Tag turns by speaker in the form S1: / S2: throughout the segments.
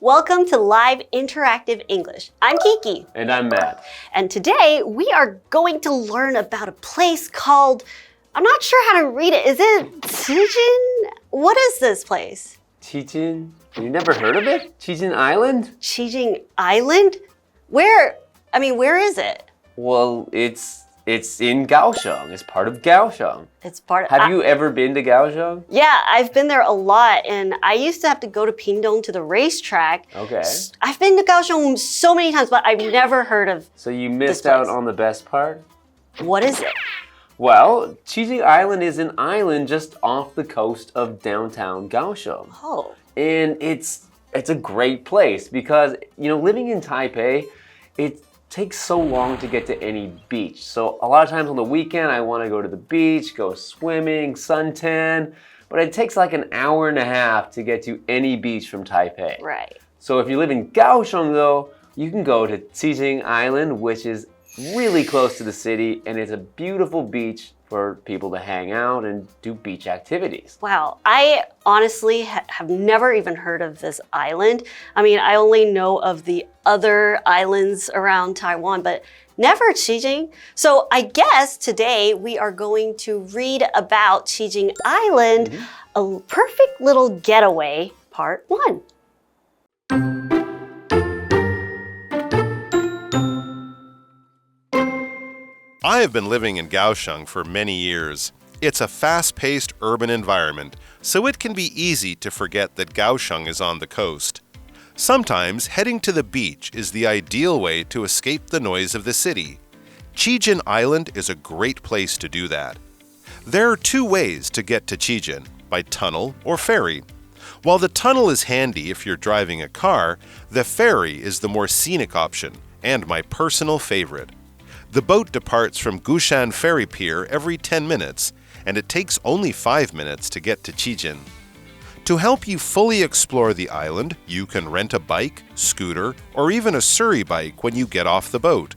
S1: Welcome to Live Interactive English. I'm Kiki.
S2: And I'm Matt.
S1: And today we are going to learn about a place called, I'm not sure how to read it. Is it Cijin? What is this place?
S2: Cijin? You never heard of it? Cijin Island?
S1: Cijin Island? Where is it?
S2: Well, it's in Kaohsiung. It's part of Kaohsiung.
S1: It's part of...
S2: Have you ever been to Kaohsiung?
S1: Yeah, I've been there a lot, and I used to have to go to Pingdong to the racetrack.
S2: Okay.
S1: I've been to Kaohsiung so many times, but I've never heard of
S2: So you missed out on the best part?
S1: What is it?
S2: Well, Cijin Island is an island just off the coast of downtown Kaohsiung.
S1: Oh.
S2: And it's a great place because, living in Taipei, it takes so long to get to any beach. So a lot of times on the weekend, I want to go to the beach, go swimming, suntan, but it takes like an hour and a half to get to any beach from Taipei.
S1: Right.
S2: So if you live in Kaohsiung though, you can go to Cijin Island, which is really close to the city, and it's a beautiful beach for people to hang out and do beach activities.
S1: Wow, I honestly have never even heard of this island. I only know of the other islands around Taiwan, but never Cijin. So I guess today we are going to read about Cijin Island, A Perfect Little Getaway, Part 1.
S3: I have been living in Kaohsiung for many years. It's a fast-paced urban environment, so it can be easy to forget that Kaohsiung is on the coast. Sometimes heading to the beach is the ideal way to escape the noise of the city. Cijin Island is a great place to do that. There are two ways to get to Cijin, by tunnel or ferry. While the tunnel is handy if you're driving a car, the ferry is the more scenic option and my personal favorite. The boat departs from Gushan Ferry Pier every 10 minutes, and it takes only 5 minutes to get to Cijin. To help you fully explore the island, you can rent a bike, scooter, or even a Surrey bike when you get off the boat.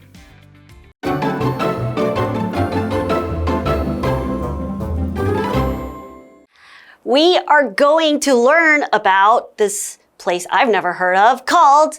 S1: We are going to learn about this place I've never heard of called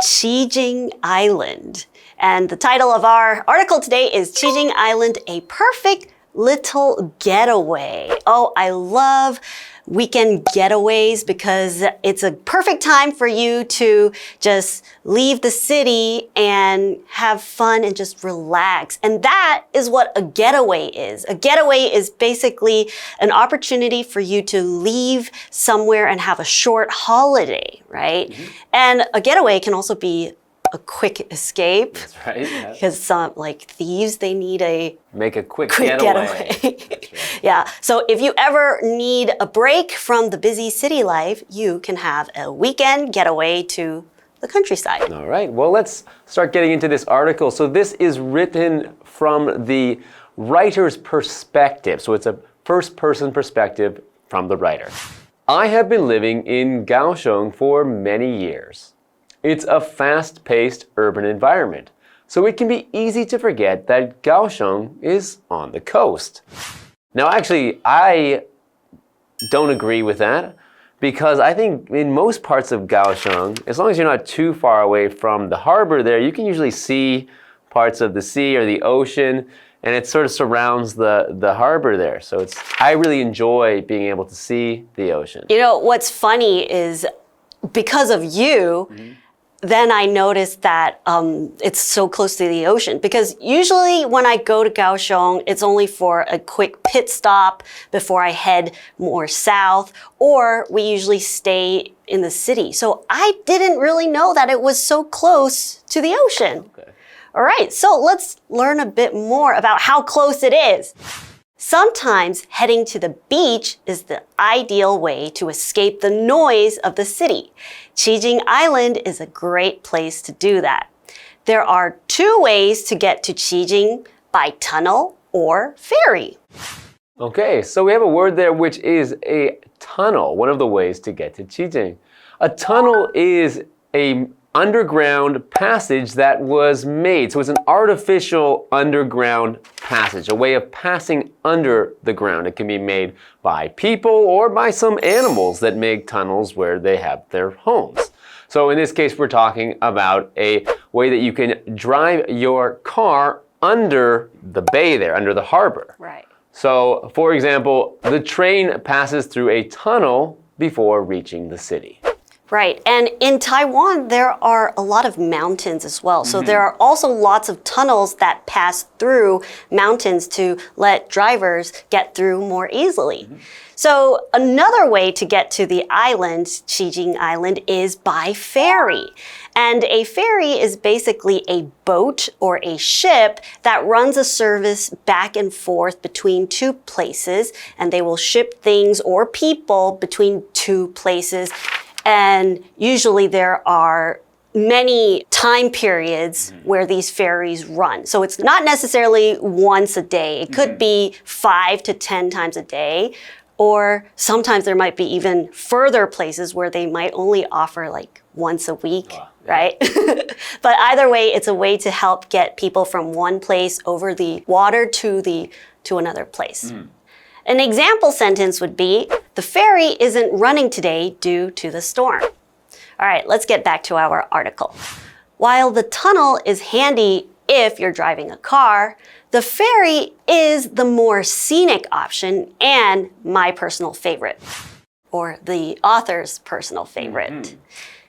S1: Cijin Island. And the title of our article today is Cijin Island, A Perfect Little Getaway. Oh, I love weekend getaways because it's a perfect time for you to just leave the city and have fun and just relax. And that is what a getaway is. A getaway is basically an opportunity for you to leave somewhere and have a short holiday, right? And a getaway can also be a quick escape.
S2: That's right. Yeah.
S1: Because some like thieves, they need
S2: Make a quick getaway.
S1: Right. Yeah. So if you ever need a break from the busy city life, you can have a weekend getaway to the countryside.
S2: All right. Well, let's start getting into this article. So this is written from the writer's perspective. So it's a first-person perspective from the writer. I have been living in Kaohsiung for many years. It's a fast-paced urban environment, so it can be easy to forget that Kaohsiung is on the coast. Now, actually, I don't agree with that because I think in most parts of Kaohsiung, as long as you're not too far away from the harbor there, you can usually see parts of the sea or the ocean, and it sort of surrounds the harbor there. So I really enjoy being able to see the ocean.
S1: You know, what's funny is because of you, then I noticed that it's so close to the ocean because usually when I go to Kaohsiung, it's only for a quick pit stop before I head more south, or we usually stay in the city. So I didn't really know that it was so close to the ocean.
S2: Okay.
S1: All right, so let's learn a bit more about how close it is. Sometimes heading to the beach is the ideal way to escape the noise of the city. Cijin Island is a great place to do that. There are two ways to get to Cijin, by tunnel or ferry.
S2: Okay, so we have a word there which is a tunnel, one of the ways to get to Cijin. A tunnel is an underground passage that was made. So it's an artificial underground passage, a way of passing under the ground. It can be made by people or by some animals that make tunnels where they have their homes. So in this case, we're talking about a way that you can drive your car under the bay there, under the harbor.
S1: Right.
S2: So, for example, the train passes through a tunnel before reaching the city.
S1: Right. And in Taiwan, there are a lot of mountains as well. So there are also lots of tunnels that pass through mountains to let drivers get through more easily. So another way to get to the island, Cijin Island, is by ferry. And a ferry is basically a boat or a ship that runs a service back and forth between two places, and they will ship things or people between two places. And usually there are many time periods where these ferries run. So it's not necessarily once a day. It could be 5 to 10 times a day. Or sometimes there might be even further places where they might only offer like once a week, right? But either way, it's a way to help get people from one place over the water to another place. An example sentence would be, the ferry isn't running today due to the storm. All right, let's get back to our article. While the tunnel is handy if you're driving a car, the ferry is the more scenic option and my personal favorite, or the author's personal favorite.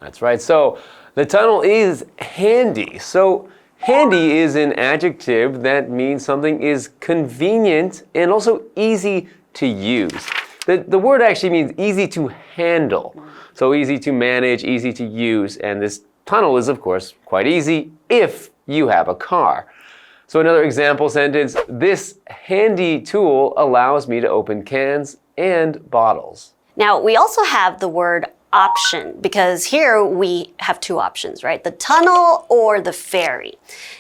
S2: That's right. So the tunnel is handy. So handy is an adjective that means something is convenient and also easy to use. The word actually means easy to handle. So easy to manage, easy to use. And this tunnel is, of course, quite easy if you have a car. So another example sentence, this handy tool allows me to open cans and bottles.
S1: Now, we also have the word option, because here we have two options, right? The tunnel or the ferry.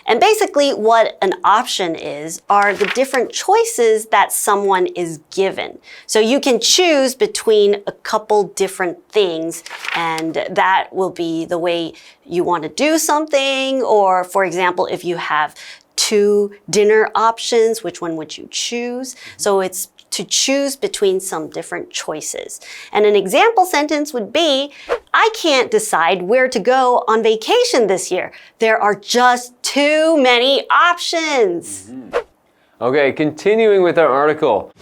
S1: And basically what an option is are the different choices that someone is given. So you can choose between a couple different things, and that will be the way you want to do something. Or for example, if you have two dinner options, which one would you choose? So it's to choose between some different choices. And an example sentence would be, I can't decide where to go on vacation this year. There are just too many options.
S2: Okay, continuing with our article.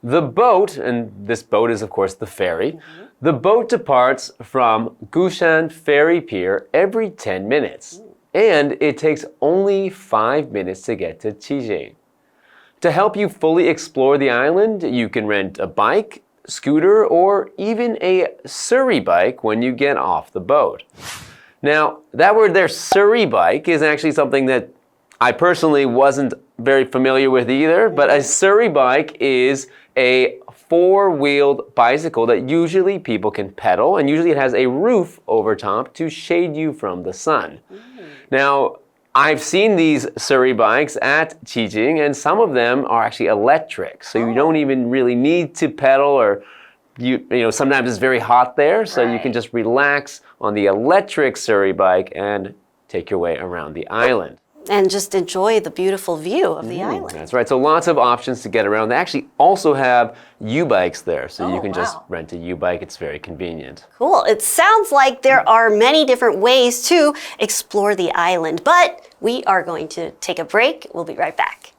S2: The boat, and this boat is of course the ferry, the boat departs from Gushan Ferry Pier every 10 minutes. And it takes only 5 minutes to get to Cijin. To help you fully explore the island, you can rent a bike, scooter, or even a Surrey bike when you get off the boat. Now, that word there, Surrey bike, is actually something that I personally wasn't very familiar with either, but a Surrey bike is a four-wheeled bicycle that usually people can pedal, and usually it has a roof over top to shade you from the sun. Now, I've seen these Surrey bikes at Cijin, and some of them are actually electric, so you don't even really need to pedal, or you know, sometimes it's very hot there, so you can just relax on the electric Surrey bike and take your way around the island.
S1: And just enjoy the beautiful view of the island.
S2: That's right. So lots of options to get around. They actually also have U-bikes there, so you can just rent a U-bike. It's very convenient.
S1: Cool. It sounds like there are many different ways to explore the island, but we are going to take a break. We'll be right back.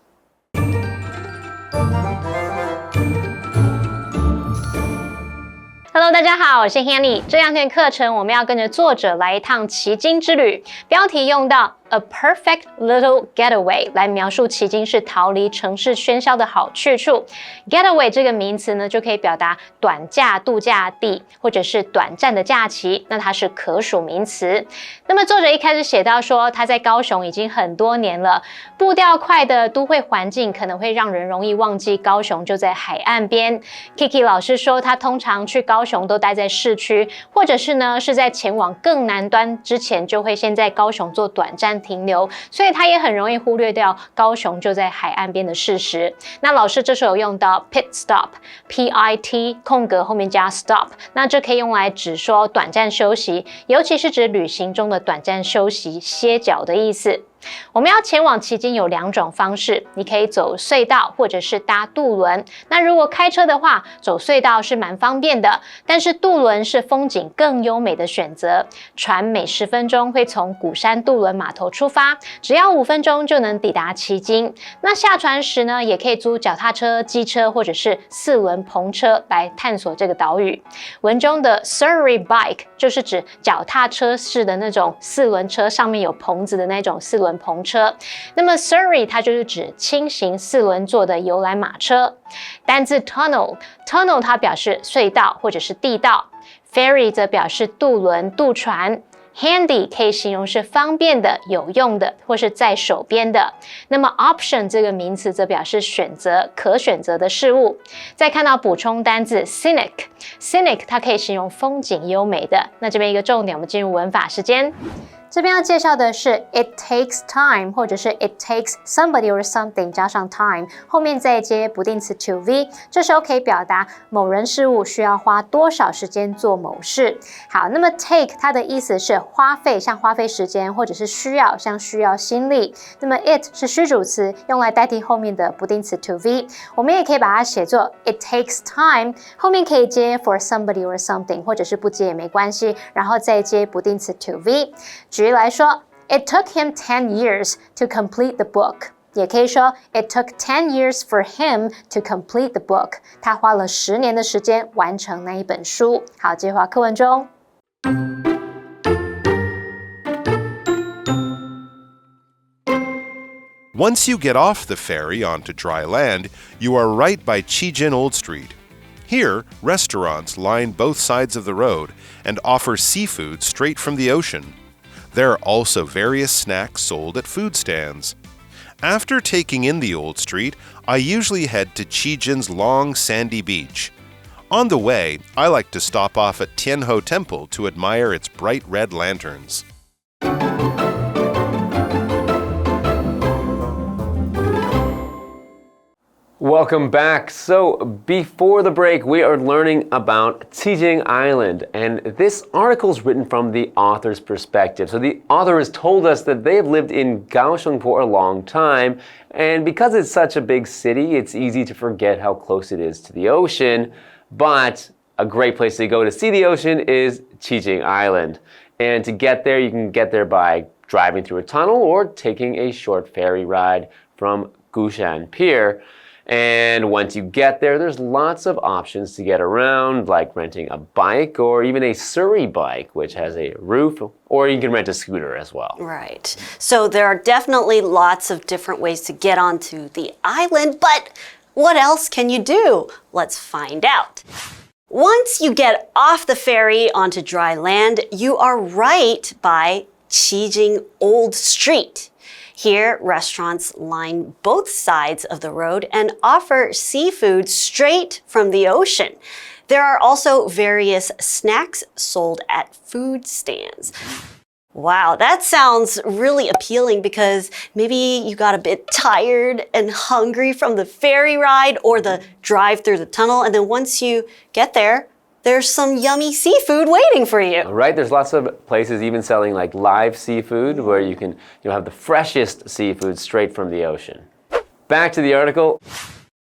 S4: Hello， 大家好，我是 Hanny。这两天课程我们要跟着作者来一趟旗津之旅，标题用到 A Perfect Little Getaway 来描述旗津是逃离城市喧嚣的好去处。Getaway 这个名词呢，就可以表达短假度假地或者是短暂的假期，那它是可数名词。那么作者一开始写到说，他在高雄已经很多年了，步调快的都会环境可能会让人容易忘记高雄就在海岸边。Kiki 老师说，他通常去高雄都待在市区，或者是呢是在前往更南端之前就会先在高雄做短暂停留，所以他也很容易忽略掉高雄就在海岸边的事实。那老师这时候有用到 pit stop P-I-T 空格后面加 stop， 那这可以用来指说短暂休息，尤其是指旅行中的短暂休息歇脚的意思。我们要前往旗津有2种方式，你可以走隧道或者是搭渡轮。那如果开车的话，走隧道是蛮方便的，但是渡轮是风景更优美的选择。船每10分钟会从鼓山渡轮码头出发，只要5分钟就能抵达旗津。那下船时呢，也可以租脚踏车、机车或者是4轮篷车来探索这个岛屿。文中的 Surrey Bike 就是指脚踏车式的那种4轮车，上面有棚子的那种4轮篷车。那么 Surrey 它就是指轻型4轮座的游览马车。单字 tunnel 它表示隧道或者是地道， ferry 则表示渡轮、渡船。Handy 可以形容是方便的、有用的，或是在手边的。那么 option 这个名词则表示选择、可选择的事物。再看到补充单字 scenic 它可以形容风景优美的。那这边一个重点，我们进入文法时间。这边要介绍的是 it takes time 或者是 it takes somebody or something 加上 time 后面再接不定词 to v， 这时候可以表达某人事物需要花多少时间做某事。好，那么 take 它的意思是花费，像花费时间，或者是需要，像需要心力。那么 it 是虚主词，用来代替后面的不定词 to v， 我们也可以把它写作 it takes time， 后面可以接 for somebody or something， 或者是不接也没关系，然后再接不定词 to v。举例来说 ，It took him 10 years to complete the book。也可以说 It took 10 years for him to complete the book。他花了10年的时间完成那一本书。好，接话课文中。
S3: Once you get off the ferry onto dry land, you are right by Cijin Old Street. Here, restaurants line both sides of the road and offer seafood straight from the ocean. There are also various snacks sold at food stands. After taking in the old street, I usually head to Cijin's long sandy beach. On the way, I like to stop off at Tianho Temple to admire its bright red lanterns.
S2: Welcome back. So before the break, we are learning about Cijin Island, and this article is written from the author's perspective. So the author has told us that they have lived in Kaohsiung for a long time, and because it's such a big city, it's easy to forget how close it is to the ocean. But a great place to go to see the ocean is Cijin Island. And to get there, you can get there by driving through a tunnel or taking a short ferry ride from Gushan Pier. And once you get there, there's lots of options to get around, like renting a bike or even a Surrey bike, which has a roof, or you can rent a scooter as well.
S1: Right. So there are definitely lots of different ways to get onto the island, but what else can you do? Let's find out. Once you get off the ferry onto dry land, you are right by Cijin Old Street. Here, restaurants line both sides of the road and offer seafood straight from the ocean. There are also various snacks sold at food stands. Wow, that sounds really appealing because maybe you got a bit tired and hungry from the ferry ride or the drive through the tunnel, and then once you get there, there's some yummy seafood waiting for you.
S2: Right, there's lots of places even selling like live seafood where you'll have the freshest seafood straight from the ocean. Back to the article.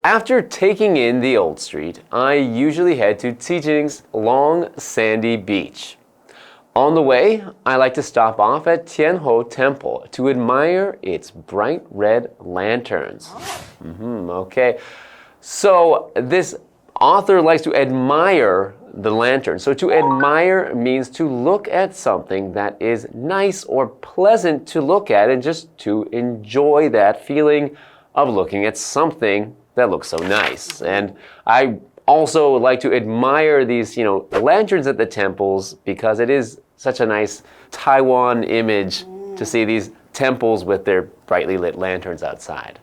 S2: After taking in the old street, I usually head to Cijin's long sandy beach. On the way, I like to stop off at Tianho Temple to admire its bright red lanterns. Okay, so this author likes to admire the lantern. So to admire means to look at something that is nice or pleasant to look at and just to enjoy that feeling of looking at something that looks so nice. And I also like to admire these, lanterns at the temples because it is such a nice Taiwan image to see these temples with their brightly lit lanterns outside.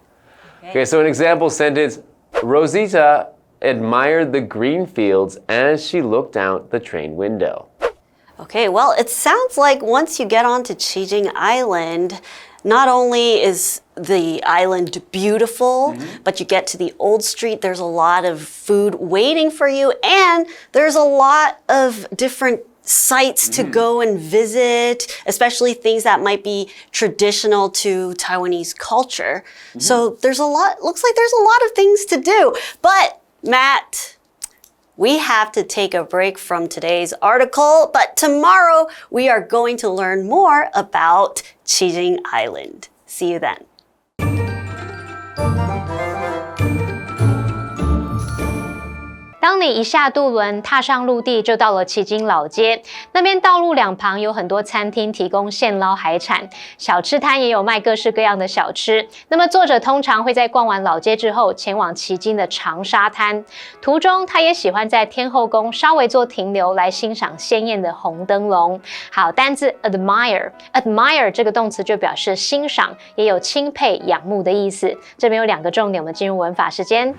S2: Okay, so an example sentence, Rosita admired the green fields as she looked out the train window.
S1: Okay, well, it sounds like once you get onto Cijin Island, not only is the island beautiful, but you get to the old street, there's a lot of food waiting for you, and there's a lot of different sites to go and visit, especially things that might be traditional to Taiwanese culture. So looks like there's a lot of things to do. But Matt, we have to take a break from today's article, but tomorrow we are going to learn more about Cijin Island. See you then.
S4: 当你一下渡轮，踏上陆地，就到了旗津老街。那边道路两旁有很多餐厅提供现捞海产，小吃摊也有卖各式各样的小吃。那么作者通常会在逛完老街之后，前往旗津的长沙滩。途中，他也喜欢在天后宫稍微做停留，来欣赏鲜艳的红灯笼。好，单字 admire 这个动词就表示欣赏，也有钦佩、仰慕的意思。这边有2个重点，我们进入文法时间。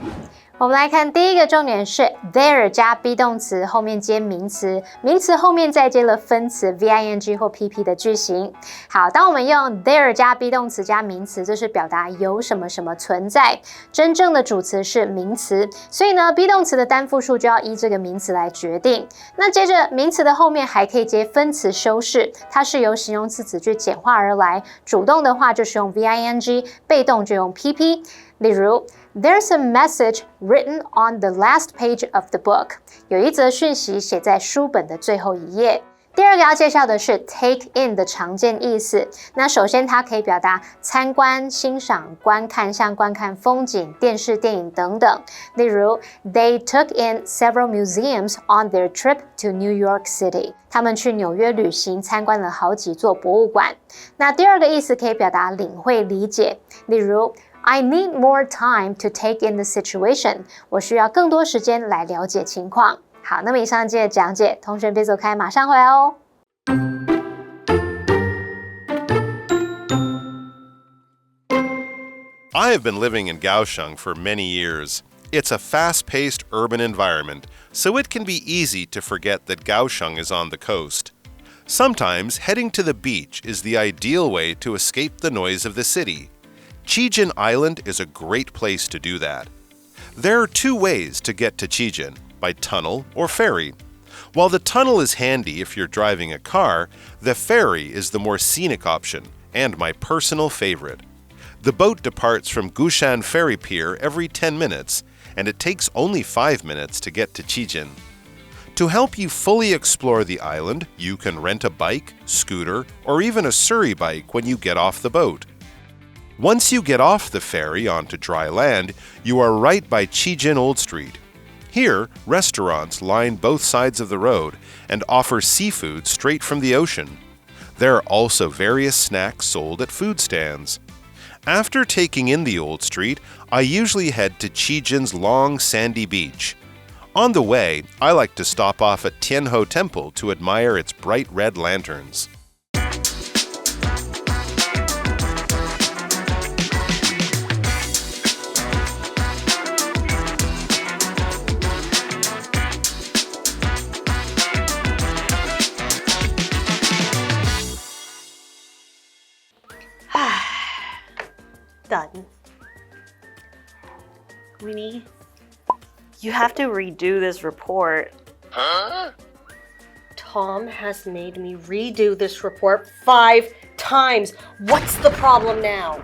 S4: 我们来看第一个重点是 there 加 be 动词后面接名词，名词后面再接了分词 VING 或 PP 的句型。好，当我们用 there 加 be 动词加名词，这是表达有什么什么存在，真正的主词是名词，所以呢 be 动词的单复数就要依这个名词来决定。那接着名词的后面还可以接分词修饰，它是由形容词子句简化而来，主动的话就是用 VING， 被动就用 PP。例如 There's a message written on the last page of the book. 有一则讯息写在书本的最后一页。第二个要介绍的是 take in 的常见意思。那首先它可以表达参观、欣赏、观看，像观看风景、电视、电影等等。例如 They took in several museums on their trip to New York City. 他们去纽约旅行，参观了好几座博物馆。那第二个意思可以表达领会、理解。例如I need more time to take in the situation. 我需要更多时间来了解情况。好，那么以上这些讲解，同学别走开，马上回来哦。
S3: I have been living in Kaohsiung for many years. It's a fast-paced urban environment, so it can be easy to forget that Kaohsiung is on the coast. Sometimes heading to the beach is the ideal way to escape the noise of the city. Cijin Island is a great place to do that. There are 2 ways to get to Cijin, by tunnel or ferry. While the tunnel is handy if you're driving a car, the ferry is the more scenic option and my personal favorite. The boat departs from Gushan Ferry Pier every 10 minutes, and it takes only 5 minutes to get to Cijin. To help you fully explore the island, you can rent a bike, scooter, or even a Surrey bike when you get off the boat. Once you get off the ferry onto dry land, you are right by Cijin Old Street. Here, restaurants line both sides of the road and offer seafood straight from the ocean. There are also various snacks sold at food stands. After taking in the Old Street, I usually head to Cijin's long sandy beach. On the way, I like to stop off at Tianho Temple to admire its bright red lanterns.
S1: Done. Winnie, you have to redo this report.
S5: Huh? Tom has made me redo this report 5 times. What's the problem now?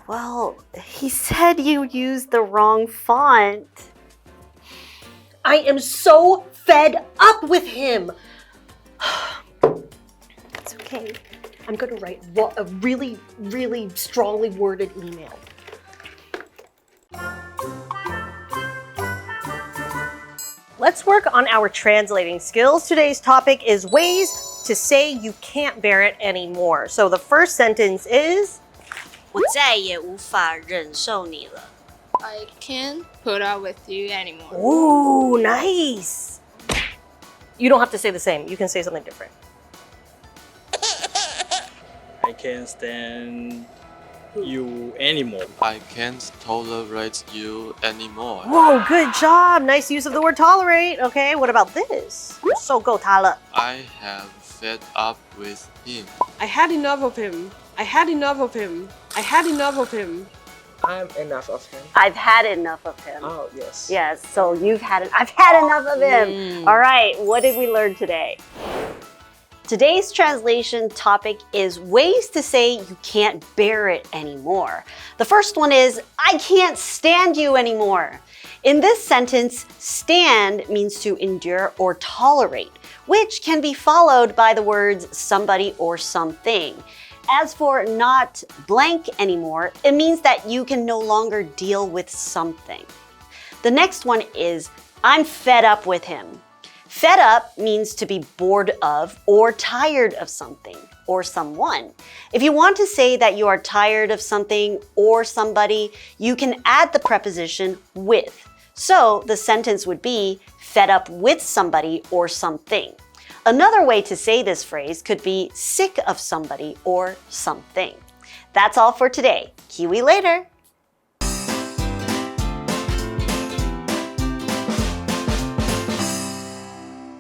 S1: Well, he said you used the wrong font.
S5: I am so fed up with him.
S1: It's okay.
S5: I'm going to write a really, really strongly worded email. Let's work on our translating skills. Today's topic is ways to say you can't bear it anymore. So the first sentence is
S1: 我再也无法忍受你了。
S6: I can't put up with you anymore.
S5: Ooh, nice. You don't have to say the same. You can say something different.
S7: I can't stand you anymore.
S8: I can't tolerate you anymore.
S5: Whoa, good job. Nice use of the word tolerate. Okay, what about this? 受够他了.
S8: I have fed up with him.
S9: I had enough of him. I had enough of him. I had enough of him.
S7: I'm enough of him.
S1: I've had enough of him.
S7: Oh, yes.
S1: Yes, so I've had enough of him. All right, what did we learn today? Today's translation topic is ways to say you can't bear it anymore. The first one is, I can't stand you anymore. In this sentence, stand means to endure or tolerate, which can be followed by the words somebody or something. As for not blank anymore, it means that you can no longer deal with something. The next one is, I'm fed up with him. Fed up means to be bored of or tired of something or someone. If you want to say that you are tired of something or somebody, you can add the preposition with. So the sentence would be fed up with somebody or something. Another way to say this phrase could be sick of somebody or something. That's all for today. KiWi later.